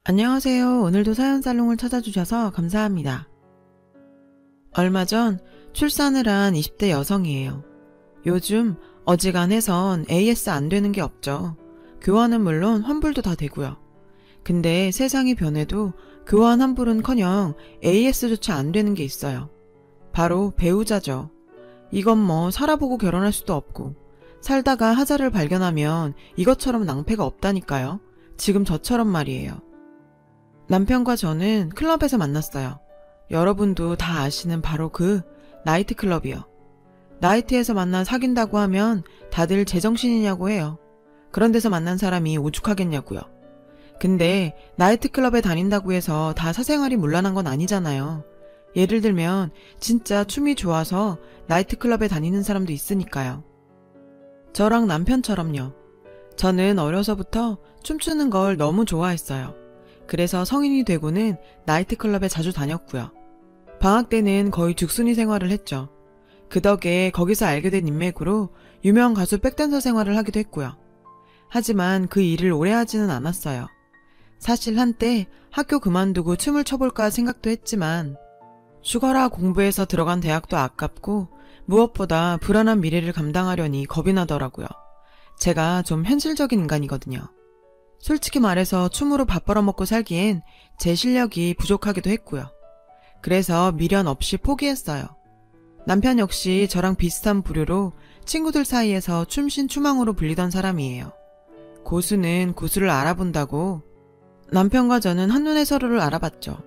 안녕하세요. 오늘도 사연살롱을 찾아주셔서 감사합니다. 얼마 전 출산을 한 20대 여성이에요. 요즘 어지간해선 AS 안 되는 게 없죠. 교환은 물론 환불도 다 되고요. 근데 세상이 변해도 교환 환불은커녕 AS조차 안 되는 게 있어요. 바로 배우자죠. 이건 뭐 살아보고 결혼할 수도 없고 살다가 하자를 발견하면 이것처럼 낭패가 없다니까요. 지금 저처럼 말이에요. 남편과 저는 클럽에서 만났어요. 여러분도 다 아시는 바로 그 나이트클럽이요. 나이트에서 만나 사귄다고 하면 다들 제정신이냐고 해요. 그런 데서 만난 사람이 오죽하겠냐고요. 근데 나이트클럽에 다닌다고 해서 다 사생활이 문란한 건 아니잖아요. 예를 들면 진짜 춤이 좋아서 나이트클럽에 다니는 사람도 있으니까요. 저랑 남편처럼요. 저는 어려서부터 춤추는 걸 너무 좋아했어요. 그래서 성인이 되고는 나이트클럽에 자주 다녔고요. 방학 때는 거의 죽순이 생활을 했죠. 그 덕에 거기서 알게 된 인맥으로 유명 가수 백댄서 생활을 하기도 했고요. 하지만 그 일을 오래 하지는 않았어요. 사실 한때 학교 그만두고 춤을 춰볼까 생각도 했지만 죽어라 공부해서 들어간 대학도 아깝고 무엇보다 불안한 미래를 감당하려니 겁이 나더라고요. 제가 좀 현실적인 인간이거든요. 솔직히 말해서 춤으로 밥 벌어먹고 살기엔 제 실력이 부족하기도 했고요. 그래서 미련 없이 포기했어요. 남편 역시 저랑 비슷한 부류로 친구들 사이에서 춤신추망으로 불리던 사람이에요. 고수는 고수를 알아본다고 남편과 저는 한눈에 서로를 알아봤죠.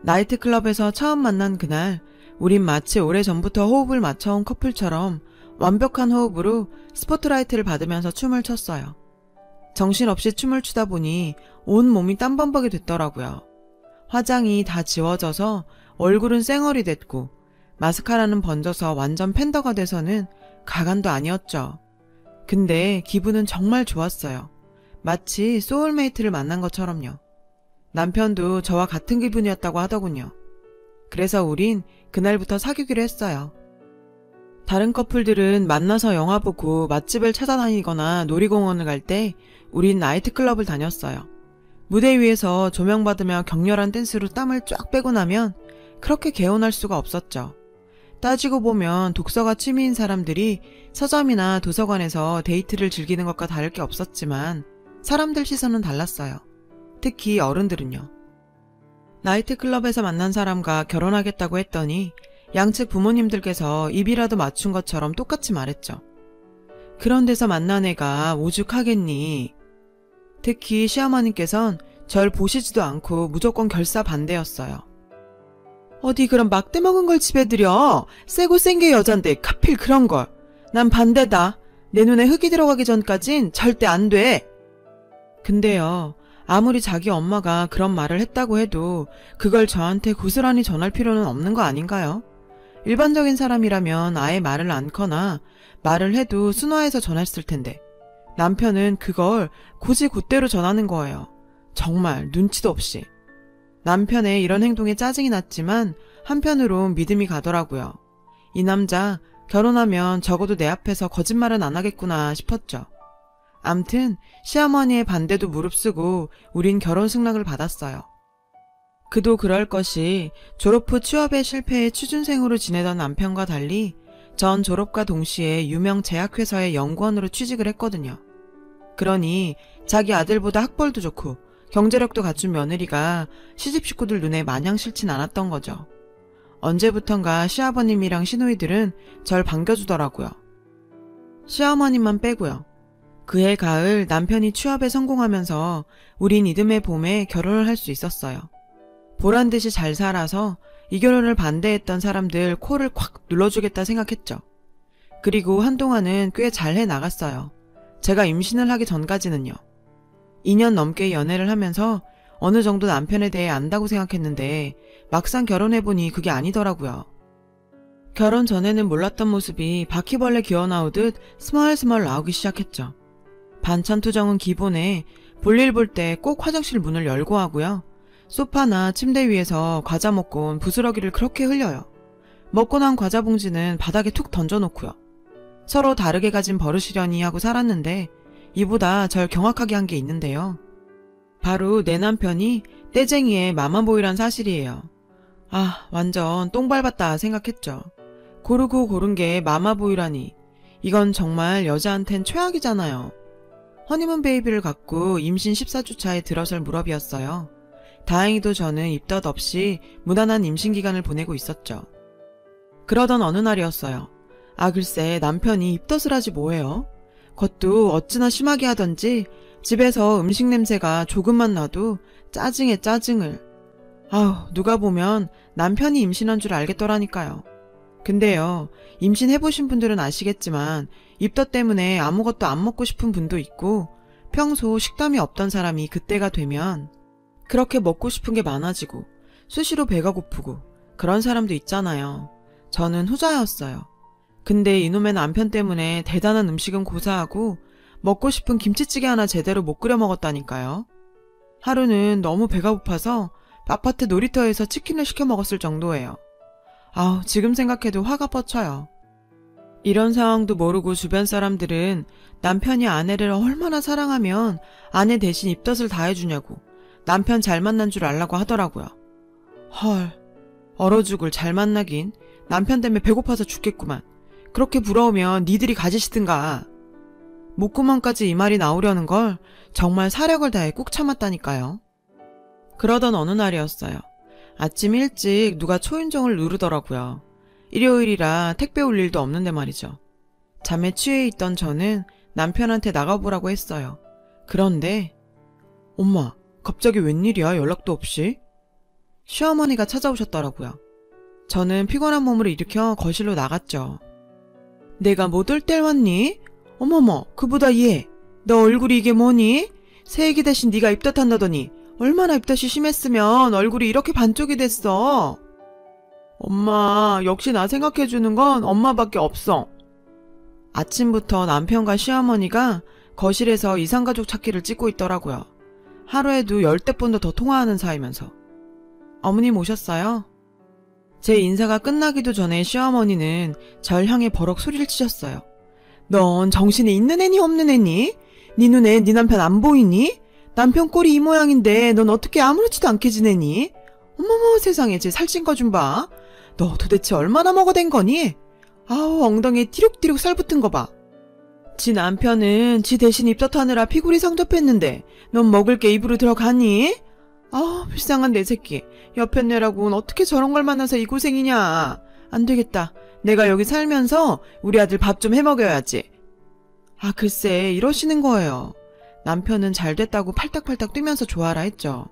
나이트클럽에서 처음 만난 그날 우린 마치 오래전부터 호흡을 맞춰온 커플처럼 완벽한 호흡으로 스포트라이트를 받으면서 춤을 췄어요. 정신없이 춤을 추다 보니 온 몸이 땀범벅이 됐더라고요. 화장이 다 지워져서 얼굴은 쌩얼이 됐고 마스카라는 번져서 완전 팬더가 돼서는 가관도 아니었죠. 근데 기분은 정말 좋았어요. 마치 소울메이트를 만난 것처럼요. 남편도 저와 같은 기분이었다고 하더군요. 그래서 우린 그날부터 사귀기로 했어요. 다른 커플들은 만나서 영화 보고 맛집을 찾아다니거나 놀이공원을 갈 때 우린 나이트클럽을 다녔어요. 무대 위에서 조명받으며 격렬한 댄스로 땀을 쫙 빼고 나면 그렇게 개운할 수가 없었죠. 따지고 보면 독서가 취미인 사람들이 서점이나 도서관에서 데이트를 즐기는 것과 다를 게 없었지만 사람들 시선은 달랐어요. 특히 어른들은요. 나이트클럽에서 만난 사람과 결혼하겠다고 했더니 양측 부모님들께서 입이라도 맞춘 것처럼 똑같이 말했죠. 그런 데서 만난 애가 오죽하겠니. 특히 시어머니께선 절 보시지도 않고 무조건 결사 반대였어요. 어디 그럼 막대 먹은 걸 집에 들여. 세고 센 게 여잔데 하필 그런 걸. 난 반대다. 내 눈에 흙이 들어가기 전까진 절대 안 돼. 근데요. 아무리 자기 엄마가 그런 말을 했다고 해도 그걸 저한테 고스란히 전할 필요는 없는 거 아닌가요? 일반적인 사람이라면 아예 말을 않거나 말을 해도 순화해서 전했을 텐데 남편은 그걸 굳이 곧대로 전하는 거예요. 정말 눈치도 없이. 남편의 이런 행동에 짜증이 났지만 한편으론 믿음이 가더라고요. 이 남자 결혼하면 적어도 내 앞에서 거짓말은 안 하겠구나 싶었죠. 암튼 시어머니의 반대도 무릅쓰고 우린 결혼 승낙을 받았어요. 그도 그럴 것이 졸업 후 취업에 실패해 취준생으로 지내던 남편과 달리 전 졸업과 동시에 유명 제약회사의 연구원으로 취직을 했거든요. 그러니 자기 아들보다 학벌도 좋고 경제력도 갖춘 며느리가 시집 식구들 눈에 마냥 싫진 않았던 거죠. 언제부턴가 시아버님이랑 시누이들은 절 반겨주더라고요. 시어머님만 빼고요. 그해 가을 남편이 취업에 성공하면서 우린 이듬해 봄에 결혼을 할 수 있었어요. 보란듯이 잘 살아서 이 결혼을 반대했던 사람들 코를 콱 눌러주겠다 생각했죠. 그리고 한동안은 꽤 잘 해나갔어요. 제가 임신을 하기 전까지는요. 2년 넘게 연애를 하면서 어느 정도 남편에 대해 안다고 생각했는데 막상 결혼해보니 그게 아니더라고요. 결혼 전에는 몰랐던 모습이 바퀴벌레 기어나오듯 스멀스멀 나오기 시작했죠. 반찬 투정은 기본에 볼일 볼 때 꼭 화장실 문을 열고 하고요. 소파나 침대 위에서 과자 먹고 온 부스러기를 그렇게 흘려요. 먹고 난 과자 봉지는 바닥에 툭 던져놓고요. 서로 다르게 가진 버릇이려니 하고 살았는데 이보다 절 경악하게 한 게 있는데요. 바로 내 남편이 떼쟁이의 마마보이란 사실이에요. 아, 완전 똥 밟았다 생각했죠. 고르고 고른 게 마마보이라니. 이건 정말 여자한텐 최악이잖아요. 허니문 베이비를 갖고 임신 14주 차에 들어설 무렵이었어요. 다행히도 저는 입덧 없이 무난한 임신 기간을 보내고 있었죠. 그러던 어느 날이었어요. 아, 글쎄 남편이 입덧을 하지 뭐예요. 그것도 어찌나 심하게 하던지 집에서 음식 냄새가 조금만 나도 짜증에 짜증을. 아우, 누가 보면 남편이 임신한 줄 알겠더라니까요. 근데요, 임신해보신 분들은 아시겠지만 입덧 때문에 아무것도 안 먹고 싶은 분도 있고 평소 식담이 없던 사람이 그때가 되면 그렇게 먹고 싶은 게 많아지고 수시로 배가 고프고 그런 사람도 있잖아요. 저는 후자였어요. 근데 이놈의 남편 때문에 대단한 음식은 고사하고 먹고 싶은 김치찌개 하나 제대로 못 끓여 먹었다니까요. 하루는 너무 배가 고파서 아파트 놀이터에서 치킨을 시켜 먹었을 정도예요. 아우, 지금 생각해도 화가 뻗쳐요. 이런 상황도 모르고 주변 사람들은 남편이 아내를 얼마나 사랑하면 아내 대신 입덧을 다 해주냐고 남편 잘 만난 줄 알라고 하더라고요. 헐, 얼어 죽을 잘 만나긴. 남편 때문에 배고파서 죽겠구만. 그렇게 부러우면 니들이 가지시든가. 목구멍까지 이 말이 나오려는 걸 정말 사력을 다해 꾹 참았다니까요. 그러던 어느 날이었어요. 아침 일찍 누가 초인종을 누르더라고요. 일요일이라 택배 올 일도 없는데 말이죠. 잠에 취해 있던 저는 남편한테 나가보라고 했어요. 그런데 엄마, 갑자기 웬일이야, 연락도 없이? 시어머니가 찾아오셨더라고요. 저는 피곤한 몸을 일으켜 거실로 나갔죠. 내가 못 올 때 왔니? 어머머, 그보다 얘, 너 얼굴이 이게 뭐니? 새애기 대신 네가 입덧한다더니 얼마나 입덧이 심했으면 얼굴이 이렇게 반쪽이 됐어. 엄마, 역시 나 생각해주는 건 엄마밖에 없어. 아침부터 남편과 시어머니가 거실에서 이상가족 찾기를 찍고 있더라고요. 하루에도 10대번도 더 통화하는 사이면서. 어머님 오셨어요? 제 인사가 끝나기도 전에 시어머니는 절 향해 버럭 소리를 치셨어요. 넌 정신에 있는 애니 없는 애니? 네 눈에 네 남편 안 보이니? 남편 꼴이 이 모양인데 넌 어떻게 아무렇지도 않게 지내니? 어머머 세상에, 쟤 살찐 거 좀 봐. 너 도대체 얼마나 먹어댄 거니? 아우, 엉덩이에 티룩티룩 살 붙은 거 봐. 지 남편은 지 대신 입덧하느라 피골이 성접했는데 넌 먹을 게 입으로 들어가니? 아우, 불쌍한 내 새끼. 옆에 내라고는 어떻게 저런 걸 만나서 이 고생이냐. 안 되겠다. 내가 여기 살면서 우리 아들 밥 좀 해먹여야지. 아, 글쎄 이러시는 거예요. 남편은 잘 됐다고 팔딱팔딱 뛰면서 좋아라 했죠.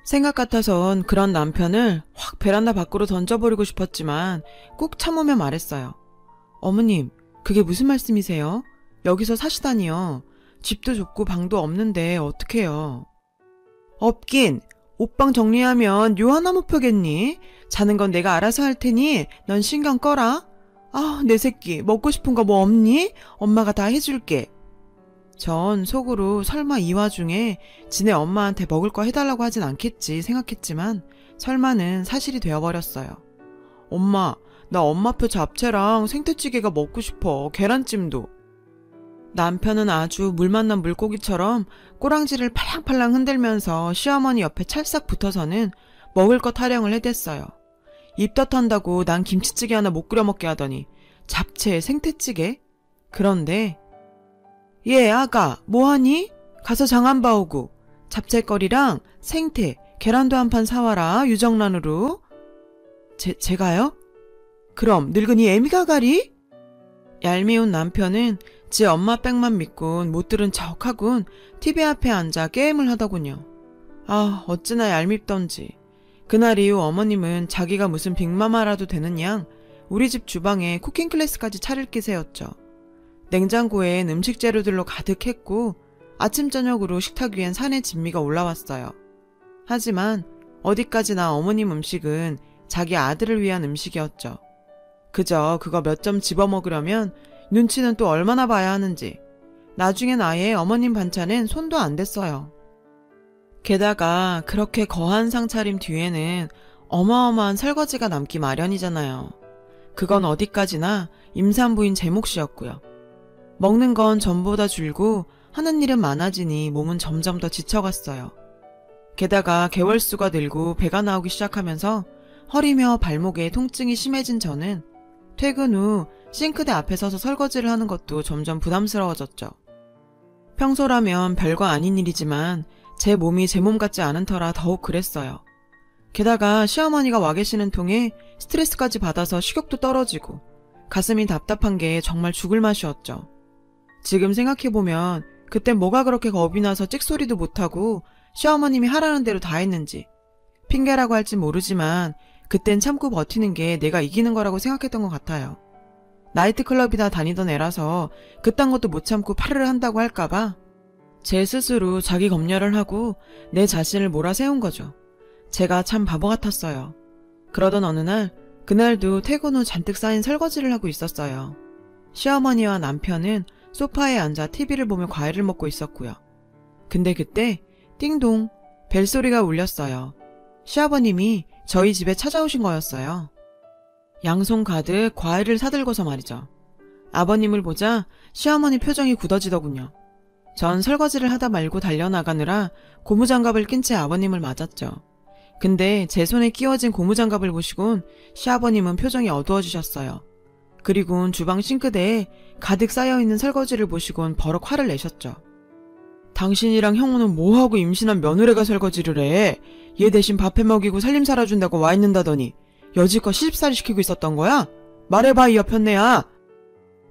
생각 같아선 그런 남편을 확 베란다 밖으로 던져버리고 싶었지만 꾹 참으며 말했어요. 어머님, 그게 무슨 말씀이세요? 여기서 사시다니요. 집도 좁고 방도 없는데 어떡해요. 없긴. 옷방 정리하면 요 하나 못 펴겠니? 자는 건 내가 알아서 할 테니 넌 신경 꺼라. 아, 내 새끼 먹고 싶은 거 뭐 없니? 엄마가 다 해줄게. 전 속으로 설마 이 와중에 지네 엄마한테 먹을 거 해달라고 하진 않겠지 생각했지만 설마는 사실이 되어버렸어요. 엄마, 나 엄마표 잡채랑 생태찌개가 먹고 싶어. 계란찜도. 남편은 아주 물 만난 물고기처럼 꼬랑지를 팔랑팔랑 흔들면서 시어머니 옆에 찰싹 붙어서는 먹을 것 타령을 해댔어요. 입덧한다고 난 김치찌개 하나 못 끓여 먹게 하더니 잡채, 생태찌개? 그런데 얘 아가 뭐하니? 가서 장 안 봐오고 잡채거리랑 생태, 계란도 한 판 사와라 유정란으로. 제가요? 그럼 늙은이 애미가 가리? 얄미운 남편은 지 엄마 빽만 믿곤 못 들은 척하곤 TV 앞에 앉아 게임을 하더군요. 아, 어찌나 얄밉던지. 그날 이후 어머님은 자기가 무슨 빅마마라도 되는 양 우리 집 주방에 쿠킹 클래스까지 차릴 기세였죠. 냉장고엔 음식 재료들로 가득했고 아침 저녁으로 식탁 위엔 산의 진미가 올라왔어요. 하지만 어디까지나 어머님 음식은 자기 아들을 위한 음식이었죠. 그저 그거 몇 점 집어먹으려면 눈치는 또 얼마나 봐야 하는지. 나중엔 아예 어머님 반찬엔 손도 안 댔어요. 게다가 그렇게 거한 상차림 뒤에는 어마어마한 설거지가 남기 마련이잖아요. 그건 어디까지나 임산부인 제 몫이었고요. 먹는 건 전보다 줄고 하는 일은 많아지니 몸은 점점 더 지쳐갔어요. 게다가 개월수가 늘고 배가 나오기 시작하면서 허리며 발목에 통증이 심해진 저는 퇴근 후 싱크대 앞에 서서 설거지를 하는 것도 점점 부담스러워졌죠. 평소라면 별거 아닌 일이지만 제 몸이 제 몸 같지 않은 터라 더욱 그랬어요. 게다가 시어머니가 와 계시는 통에 스트레스까지 받아서 식욕도 떨어지고 가슴이 답답한 게 정말 죽을 맛이었죠. 지금 생각해보면 그땐 뭐가 그렇게 겁이 나서 찍소리도 못하고 시어머님이 하라는 대로 다 했는지, 핑계라고 할진 모르지만 그땐 참고 버티는 게 내가 이기는 거라고 생각했던 것 같아요. 나이트클럽이나 다니던 애라서 그딴 것도 못 참고 파르르 한다고 할까봐 제 스스로 자기 검열을 하고 내 자신을 몰아세운 거죠. 제가 참 바보 같았어요. 그러던 어느 날, 그날도 퇴근 후 잔뜩 쌓인 설거지를 하고 있었어요. 시어머니와 남편은 소파에 앉아 TV를 보며 과일을 먹고 있었고요. 근데 그때 띵동 벨소리가 울렸어요. 시아버님이 저희 집에 찾아오신 거였어요. 양손 가득 과일을 사들고서 말이죠. 아버님을 보자 시어머니 표정이 굳어지더군요. 전 설거지를 하다 말고 달려나가느라 고무장갑을 낀 채 아버님을 맞았죠. 근데 제 손에 끼워진 고무장갑을 보시곤 시아버님은 표정이 어두워지셨어요. 그리곤 주방 싱크대에 가득 쌓여있는 설거지를 보시곤 버럭 화를 내셨죠. 당신이랑 형우는 뭐하고 임신한 며느리가 설거지를 해? 얘 대신 밥 해먹이고 살림 살아준다고 와 있는다더니 여지껏 시집살이 시키고 있었던 거야? 말해봐 이 여편네야.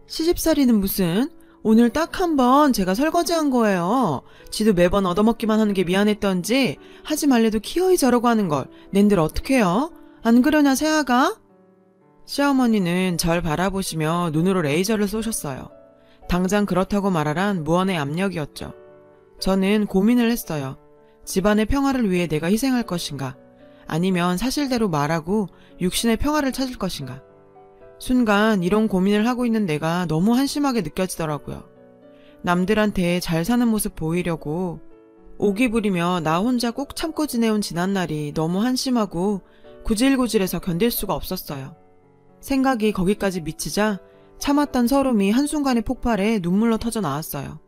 시집살이는 무슨? 오늘 딱 한 번 제가 설거지한 거예요. 지도 매번 얻어먹기만 하는 게 미안했던지 하지 말래도 기어이 저러고 하는 걸 낸들 어떡해요? 안 그러냐 새아가? 시어머니는 절 바라보시며 눈으로 레이저를 쏘셨어요. 당장 그렇다고 말하란 무언의 압력이었죠. 저는 고민을 했어요. 집안의 평화를 위해 내가 희생할 것인가, 아니면 사실대로 말하고 육신의 평화를 찾을 것인가. 순간 이런 고민을 하고 있는 내가 너무 한심하게 느껴지더라고요. 남들한테 잘 사는 모습 보이려고 오기 부리며 나 혼자 꼭 참고 지내온 지난날이 너무 한심하고 구질구질해서 견딜 수가 없었어요. 생각이 거기까지 미치자 참았던 서름이 한순간에 폭발해 눈물로 터져 나왔어요.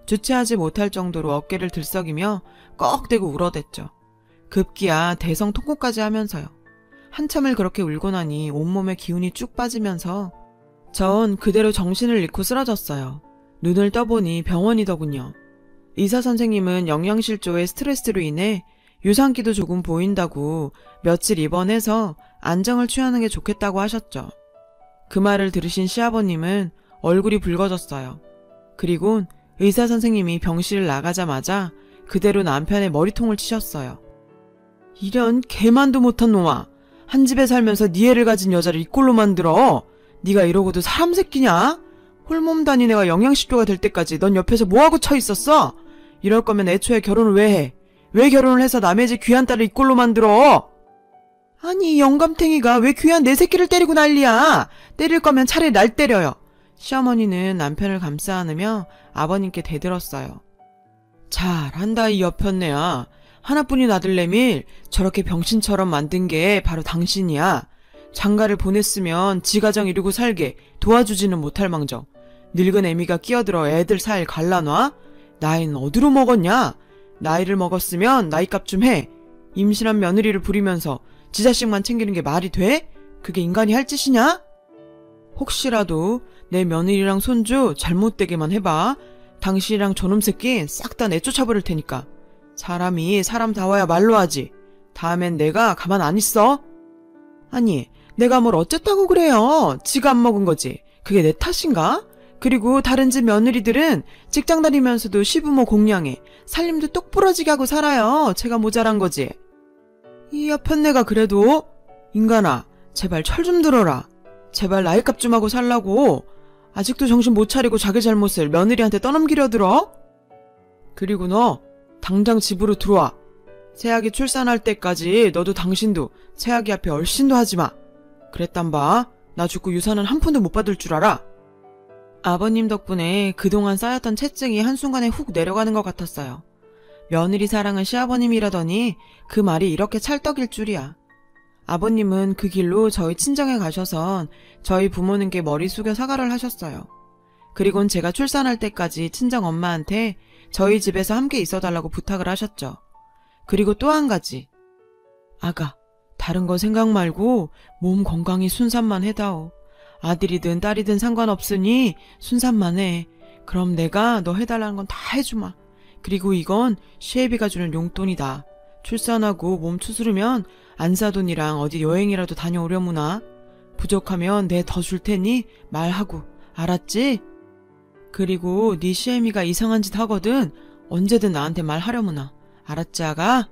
주체하지 못할 정도로 어깨를 들썩이며 꺽대고 울어댔죠. 급기야 대성 통곡까지 하면서요. 한참을 그렇게 울고 나니 온몸에 기운이 쭉 빠지면서 전 그대로 정신을 잃고 쓰러졌어요. 눈을 떠보니 병원이더군요. 의사 선생님은 영양실조의 스트레스로 인해 유산기도 조금 보인다고 며칠 입원해서 안정을 취하는 게 좋겠다고 하셨죠. 그 말을 들으신 시아버님은 얼굴이 붉어졌어요. 그리곤 의사 선생님이 병실을 나가자마자 그대로 남편의 머리통을 치셨어요. 이런 개만도 못한 놈아. 한 집에 살면서 네 애를 가진 여자를 이 꼴로 만들어. 네가 이러고도 사람 새끼냐? 홀몸 다닌 애가 영양실조가 될 때까지 넌 옆에서 뭐하고 쳐 있었어? 이럴 거면 애초에 결혼을 왜 해? 왜 결혼을 해서 남의 집 귀한 딸을 이 꼴로 만들어? 아니 영감탱이가 왜 귀한 내 새끼를 때리고 난리야? 때릴 거면 차라리 날 때려요. 시어머니는 남편을 감싸 안으며 아버님께 대들었어요. 잘한다 이 여편네야. 하나뿐인 아들내밀 저렇게 병신처럼 만든 게 바로 당신이야. 장가를 보냈으면 지 가정 이루고 살게 도와주지는 못할 망정 늙은 애미가 끼어들어 애들 살 갈라놔? 나이는 어디로 먹었냐? 나이를 먹었으면 나이값 좀 해. 임신한 며느리를 부리면서 지 자식만 챙기는 게 말이 돼? 그게 인간이 할 짓이냐? 혹시라도 내 며느리랑 손주 잘못되게만 해봐. 당신이랑 저놈 새끼 싹 다 내쫓아버릴 테니까. 사람이 사람다워야 말로 하지. 다음엔 내가 가만 안 있어. 아니 내가 뭘 어쨌다고 그래요. 지가 안 먹은 거지. 그게 내 탓인가? 그리고 다른 집 며느리들은 직장 다니면서도 시부모 공양해 살림도 똑 부러지게 하고 살아요. 제가 모자란 거지. 이 여편네가 그래도 인간아 제발 철 좀 들어라. 제발 나이값 좀 하고 살라고. 아직도 정신 못 차리고 자기 잘못을 며느리한테 떠넘기려 들어? 그리고 너 당장 집으로 들어와. 새아기 출산할 때까지 너도 당신도 새아기 앞에 얼씬도 하지마. 그랬단 봐. 나 죽고 유산은 한 푼도 못 받을 줄 알아. 아버님 덕분에 그동안 쌓였던 채증이 한순간에 훅 내려가는 것 같았어요. 며느리 사랑은 시아버님이라더니 그 말이 이렇게 찰떡일 줄이야. 아버님은 그 길로 저희 친정에 가셔선 저희 부모님께 머리 숙여 사과를 하셨어요. 그리곤 제가 출산할 때까지 친정 엄마한테 저희 집에서 함께 있어달라고 부탁을 하셨죠. 그리고 또 한 가지. 아가, 다른 거 생각 말고 몸 건강히 순산만 해다오. 아들이든 딸이든 상관없으니 순산만 해. 그럼 내가 너 해달라는 건 다 해주마. 그리고 이건 시애비가 주는 용돈이다. 출산하고 몸 추스르면 안사돈이랑 어디 여행이라도 다녀오려무나. 부족하면 내 더 줄 테니 말하고. 알았지? 그리고 네 시애미가 이상한 짓 하거든 언제든 나한테 말하려무나. 알았지 아가?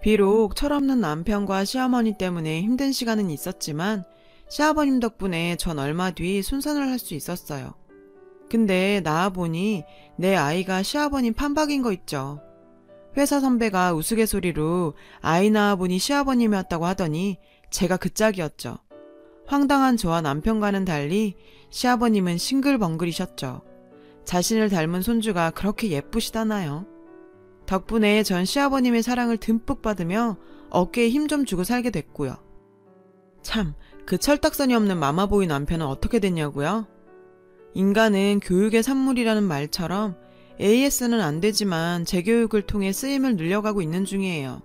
비록 철없는 남편과 시어머니 때문에 힘든 시간은 있었지만 시아버님 덕분에 전 얼마 뒤 순산을 할 수 있었어요. 근데 낳아보니 내 아이가 시아버님 판박인 거 있죠. 회사 선배가 우스갯소리로 아이 낳아보니 시아버님이었다고 하더니 제가 그 짝이었죠. 황당한 저와 남편과는 달리 시아버님은 싱글벙글이셨죠. 자신을 닮은 손주가 그렇게 예쁘시다나요. 덕분에 전 시아버님의 사랑을 듬뿍 받으며 어깨에 힘 좀 주고 살게 됐고요. 참, 그 철딱선이 없는 마마보이 남편은 어떻게 됐냐고요? 인간은 교육의 산물이라는 말처럼 AS는 안 되지만 재교육을 통해 쓰임을 늘려가고 있는 중이에요.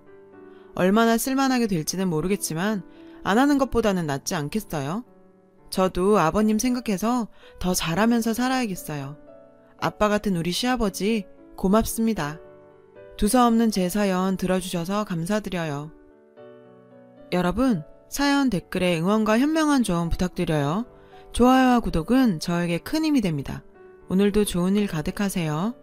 얼마나 쓸만하게 될지는 모르겠지만 안 하는 것보다는 낫지 않겠어요? 저도 아버님 생각해서 더 잘하면서 살아야겠어요. 아빠 같은 우리 시아버지 고맙습니다. 두서없는 제 사연 들어주셔서 감사드려요. 여러분, 사연 댓글에 응원과 현명한 조언 부탁드려요. 좋아요와 구독은 저에게 큰 힘이 됩니다. 오늘도 좋은 일 가득하세요.